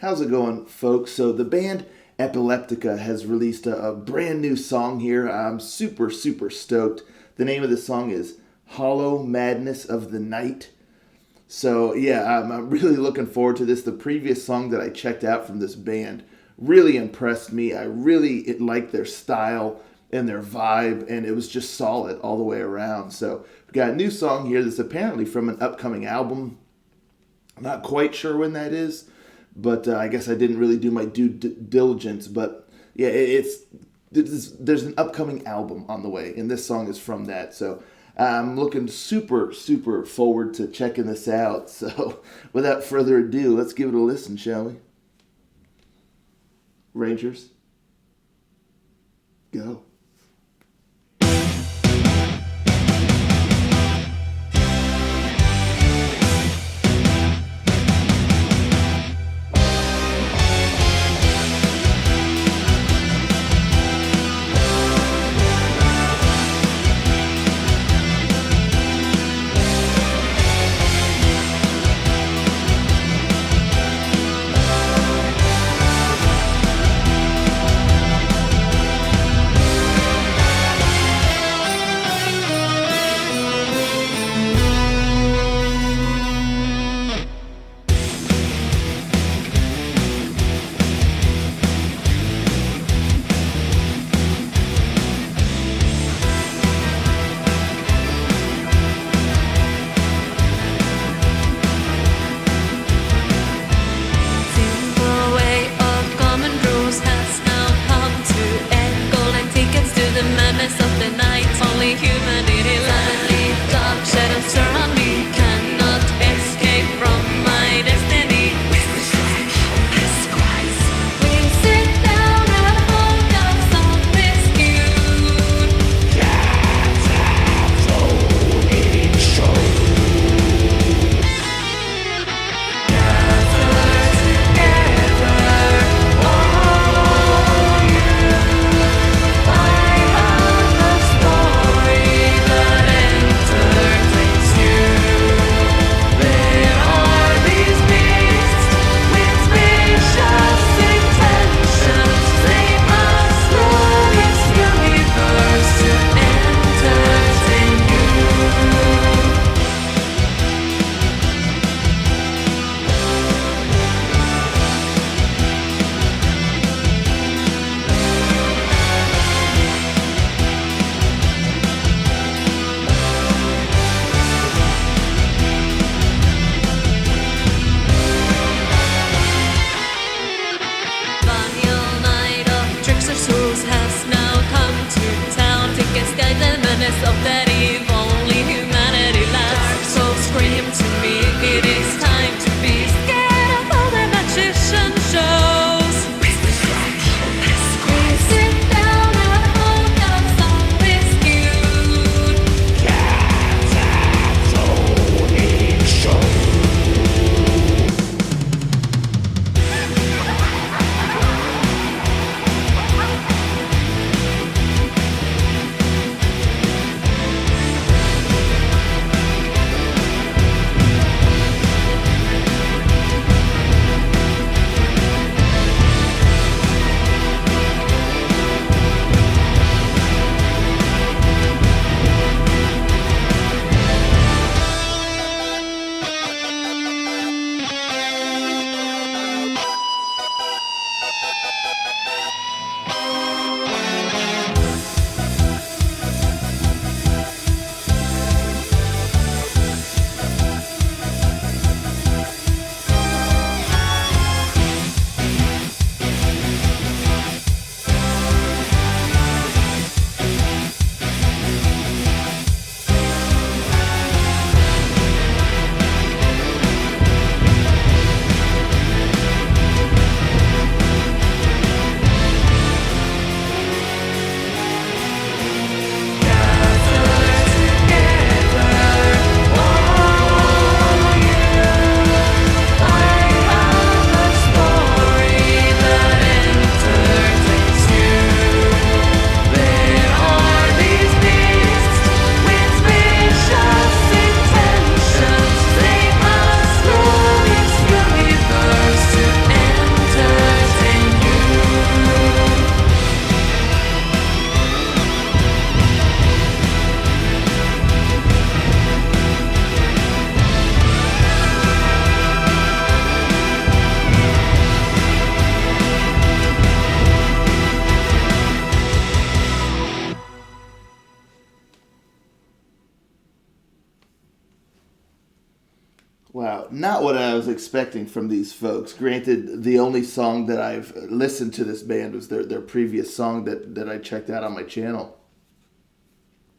How's it going, folks? So the band Epileptica has released a brand new song here. I'm super, super stoked. The name of the song is Hollow Madness of the Night. So yeah, I'm really looking forward to this. The previous song that I checked out from this band really impressed me. I really liked their style and their vibe, and it was just solid all the way around. So we've got a new song here that's apparently from an upcoming album. I'm not quite sure when that is, but I guess I didn't really do my due diligence. But yeah, there's an upcoming album on the way, and this song is from that. So I'm looking super, super forward to checking this out. So without further ado, let's give it a listen, shall we? Rangers, go. Not what I was expecting from these folks. Granted, the only song that I've listened to this band was their previous song that I checked out on my channel.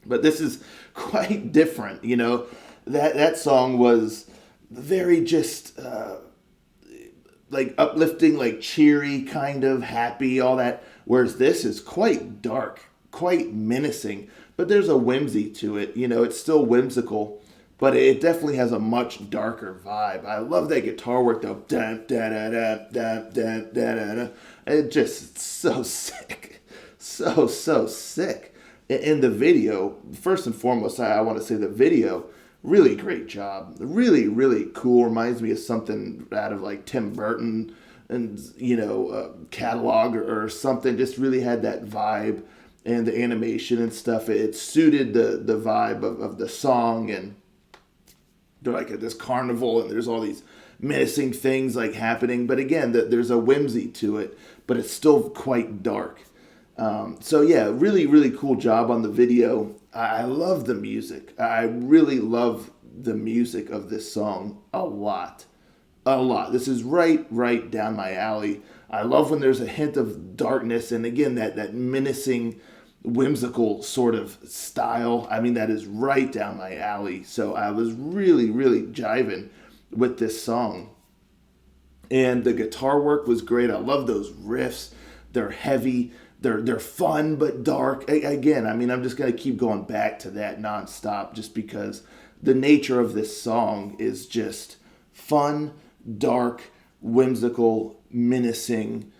But this is quite different, you know. That song was very just like uplifting, like cheery, kind of happy, all that. Whereas this is quite dark, quite menacing. But there's a whimsy to it, you know. It's still whimsical, but it definitely has a much darker vibe. I love that guitar work though. Dun, da, da, da, dun, dun, da, da, da. It just so sick, so sick. In the video, first and foremost, I want to say the video, really great job. Really, really cool. Reminds me of something out of like Tim Burton and, you know, catalog or something. Just really had that vibe, and the animation and stuff. It suited the vibe of the song, and they're like at this carnival and there's all these menacing things like happening. But again, there's a whimsy to it, but it's still quite dark. So yeah, really, really cool job on the video. I love the music. I really love the music of this song a lot. A lot. This is right down my alley. I love when there's a hint of darkness, and again, that menacing, whimsical sort of style. I mean, that is right down my alley. So I was really, really jiving with this song. And the guitar work was great. I love those riffs. They're heavy. They're fun but dark. Again, I mean, I'm just going to keep going back to that nonstop just because the nature of this song is just fun, dark, whimsical, menacing.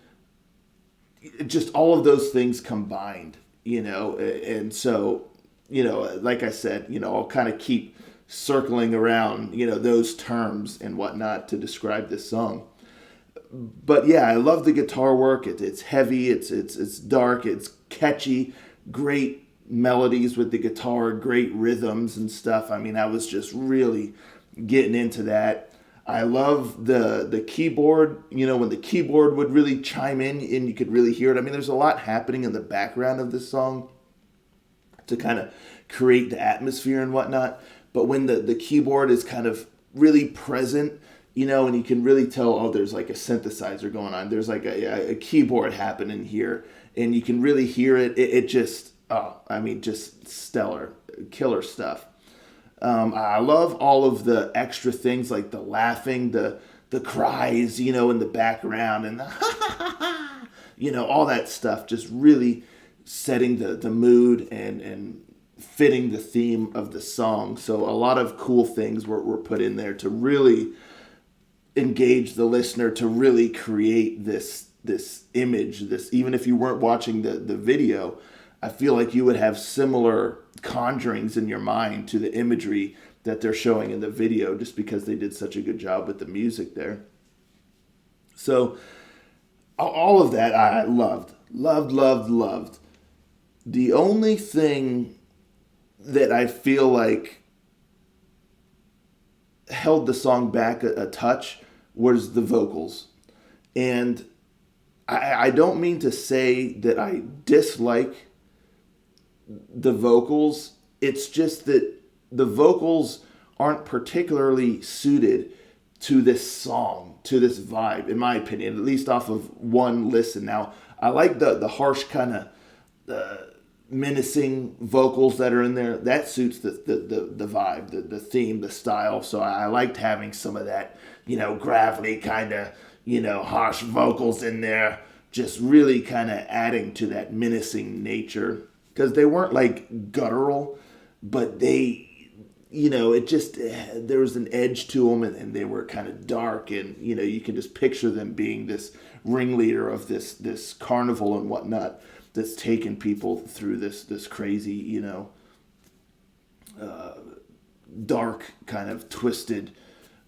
Just all of those things combined, you know. And so, you know, like I said, you know, I'll kind of keep circling around, you know, those terms and whatnot to describe this song. But yeah, I love the guitar work. It's heavy. It's dark. It's catchy. Great melodies with the guitar. Great rhythms and stuff. I mean, I was just really getting into that. I love the keyboard. You know, when the keyboard would really chime in and you could really hear it. I mean, there's a lot happening in the background of this song to kind of create the atmosphere and whatnot. But when the keyboard is kind of really present, you know, and you can really tell, oh, there's like a synthesizer going on. There's like a keyboard happening here, and you can really hear it. It just, oh, I mean, just stellar, killer stuff. I love all of the extra things like the laughing, the cries, you know, in the background, and the you know, all that stuff. Just really setting the mood and fitting the theme of the song. So a lot of cool things were put in there to really engage the listener, to really create this image. This, even if you weren't watching the video, I feel like you would have similar conjurings in your mind to the imagery that they're showing in the video, just because they did such a good job with the music there. So all of that I loved. The only thing that I feel like held the song back a touch was the vocals. And I don't mean to say that I dislike the vocals. It's just that the vocals aren't particularly suited to this song, to this vibe, in my opinion, at least off of one listen. Now, I like the harsh kind of menacing vocals that are in there. That suits the vibe, the theme, the style. So I liked having some of that, you know, gravelly kind of, you know, harsh vocals in there, just really kind of adding to that menacing nature. Because they weren't like guttural, but they, you know, it just, there was an edge to them, and they were kind of dark, and, you know, you can just picture them being this ringleader of this carnival and whatnot that's taken people through this crazy, you know, dark kind of twisted,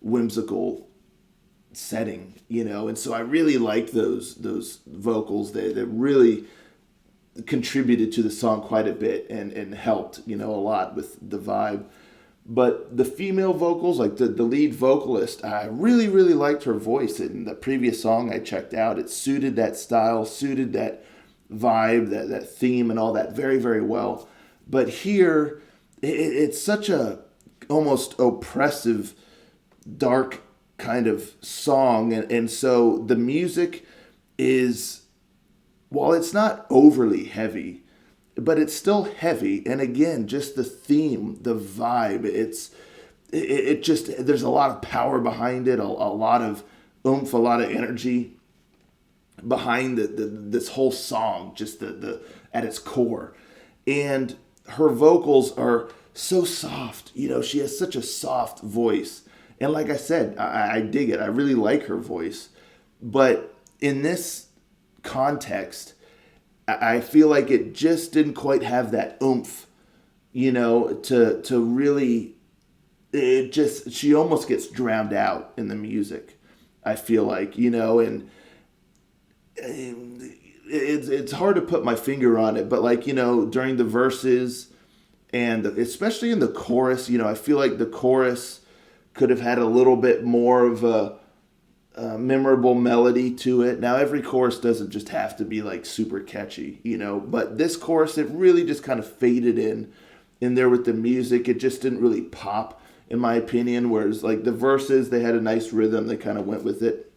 whimsical setting, you know. And so I really liked those vocals. They really contributed to the song quite a bit and helped, you know, a lot with the vibe. But the female vocals, like the lead vocalist, I really, really liked her voice. In the previous song I checked out, it suited that style, suited that vibe, that theme and all that very, very well. But here, it's such a almost oppressive, dark kind of song. And so the music is, while it's not overly heavy, but it's still heavy. And again, just the theme, the vibe, it just, there's a lot of power behind it, a lot of oomph, a lot of energy behind this whole song, just the at its core. And her vocals are so soft. She has such a soft voice. And like I said, I dig it. I really like her voice. But in this context, I feel like it just didn't quite have that oomph, to really, she almost gets drowned out in the music, I feel like, and it's hard to put my finger on it, but like, during the verses and especially in the chorus, I feel like the chorus could have had a little bit more of a memorable melody to it. Now, every chorus doesn't just have to be like super catchy, but this chorus, it really just kind of faded in there with the music. It just didn't really pop, in my opinion, whereas like the verses, they had a nice rhythm, they kind of went with it.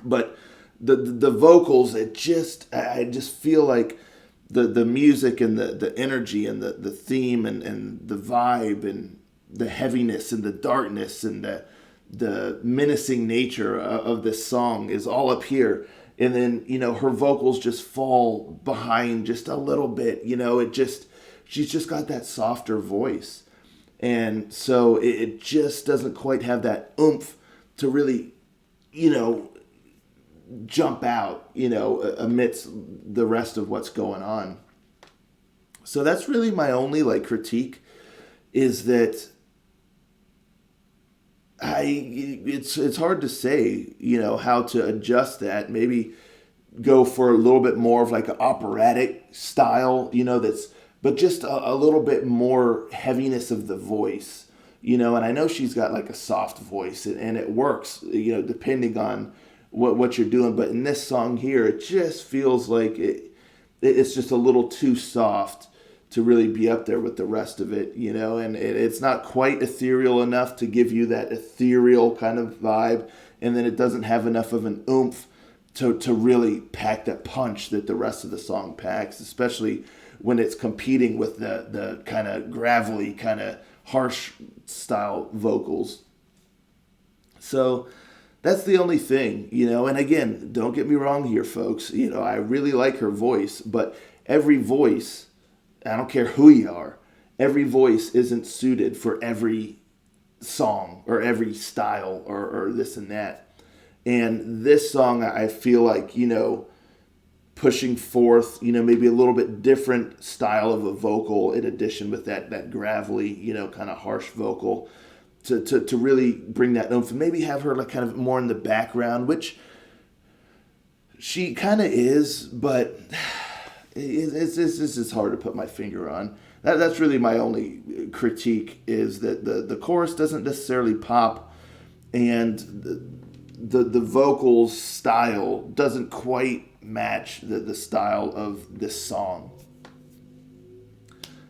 But the vocals, I just feel like the music and the energy and the theme and the vibe and the heaviness and the darkness and the menacing nature of this song is all up here. And then, her vocals just fall behind just a little bit, she's just got that softer voice. And so it just doesn't quite have that oomph to really, jump out, amidst the rest of what's going on. So that's really my only critique, is that it's hard to say, how to adjust that. Maybe go for a little bit more of like an operatic style, but just a little bit more heaviness of the voice, and I know she's got like a soft voice and it works, depending on what you're doing. But in this song here, it just feels like it's just a little too soft to really be up there with the rest of it, and it's not quite ethereal enough to give you that ethereal kind of vibe. And then it doesn't have enough of an oomph to really pack that punch that the rest of the song packs, especially when it's competing with the kind of gravelly, kind of harsh style vocals. So that's the only thing, and again, don't get me wrong here, folks. I really like her voice, but every voice, I don't care who you are, every voice isn't suited for every song or every style or this and that. And this song, I feel like, pushing forth, maybe a little bit different style of a vocal in addition with that gravelly, kind of harsh vocal to really bring that oomph, and maybe have her like kind of more in the background, which she kind of is, but it's hard to put my finger on. That's really my only critique, is that the chorus doesn't necessarily pop, and the vocals style doesn't quite match the style of this song,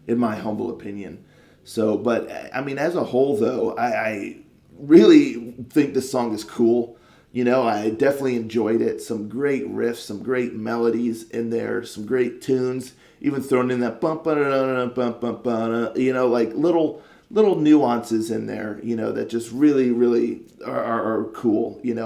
in my humble opinion. So, but I mean, as a whole though, I really think this song is cool. I definitely enjoyed it. Some great riffs, some great melodies in there, some great tunes, even thrown in that bump, like little nuances in there, that just really, really are cool, and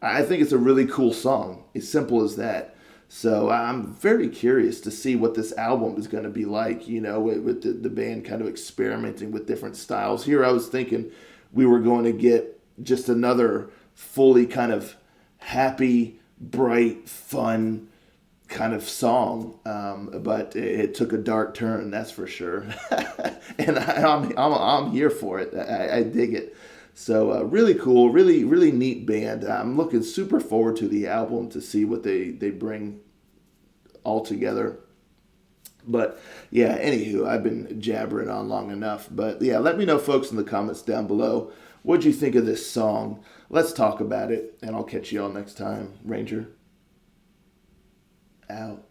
I think it's a really cool song. As simple as that. So I'm very curious to see what this album is going to be like, with the band kind of experimenting with different styles. Here I was thinking we were going to get just another fully kind of happy, bright, fun kind of song, but it took a dark turn, that's for sure. And I'm here for it. I dig it. So really cool, really, really neat band. I'm looking super forward to the album to see what they bring all together. But yeah, anywho, I've been jabbering on long enough. But yeah, let me know, folks, in the comments down below. What'd you think of this song? Let's talk about it, and I'll catch you all next time. Ranger out.